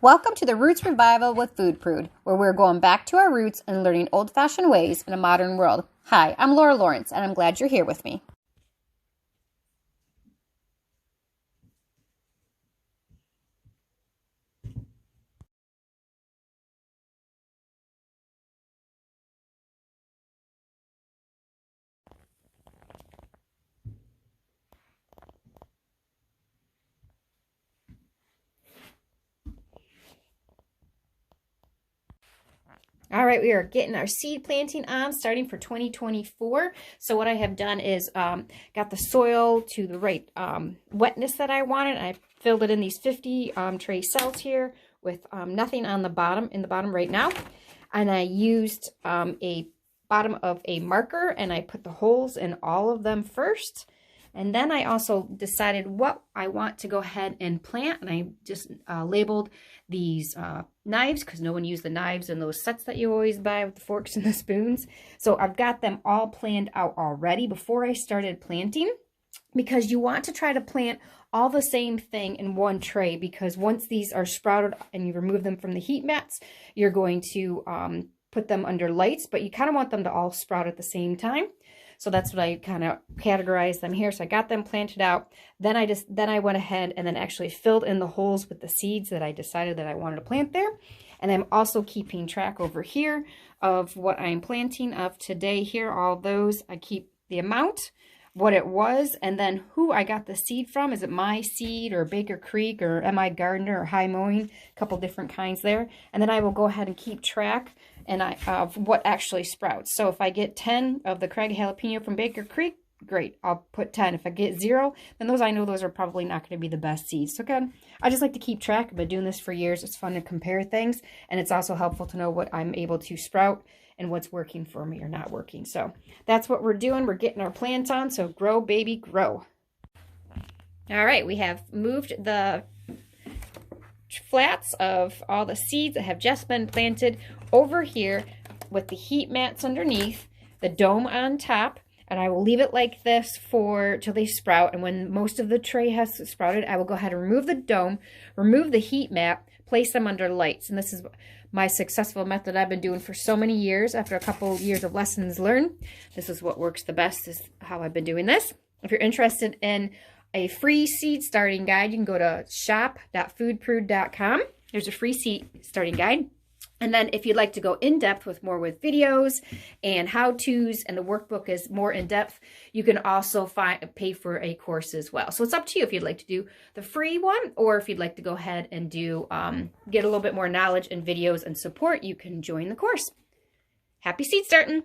Welcome to the Roots Revival with Food Prude, where we're going back to our roots and learning old-fashioned ways in a modern world. Hi, I'm Laura Lawrence, and I'm glad you're here with me. All right, we are getting our seed planting on, starting for 2024. So what I have done is got the soil to the right wetness that I wanted. I filled it in these 50 tray cells here with nothing on the bottom, right now. And I used a bottom of a marker, and I put the holes in all of them first. And then I also decided what I want to go ahead and plant. And I just labeled these knives, because no one used the knives in those sets that you always buy with the forks and the spoons. So I've got them all planned out already before I started planting, because you want to try to plant all the same thing in one tray, because once these are sprouted and you remove them from the heat mats, you're going to put them under lights, but you kind of want them to all sprout at the same time. So that's what I kind of categorized them here. So I got them planted out. Then I went ahead and then actually filled in the holes with the seeds that I decided that I wanted to plant there. And I'm also keeping track over here of what I'm planting of today here. All those, I keep the amount, what it was, and then who I got the seed from. Is it My Seed or Baker Creek or M.I. Gardener or High Mowing? A couple different kinds there. And then I will go ahead and keep track of what actually sprouts. So if I get 10 of the Craig jalapeno from Baker Creek, great, I'll put 10. If I get 0, then I know those are probably not going to be the best seeds. So again, I just like to keep track. I've been doing this for years. It's fun to compare things, and it's also helpful to know what I'm able to sprout and what's working for me or not working. So that's what we're doing. We're getting our plants on. So grow, baby, grow. All right, we have moved the flats of all the seeds that have just been planted over here with the heat mats underneath, the dome on top, and I will leave it like this till they sprout. And when most of the tray has sprouted, I will go ahead and remove the dome, remove the heat mat, place them under lights. And this is my successful method I've been doing for so many years. After a couple years of lessons learned, this is what works the best, is how I've been doing this. If you're interested in a free seed starting guide, you can go to shop.foodprude.com. There's a free seed starting guide. And then if you'd like to go in depth with videos and how-tos, and the workbook is more in depth, you can also pay for a course as well. So it's up to you if you'd like to do the free one, or if you'd like to go ahead and do get a little bit more knowledge and videos and support, you can join the course. Happy seed starting!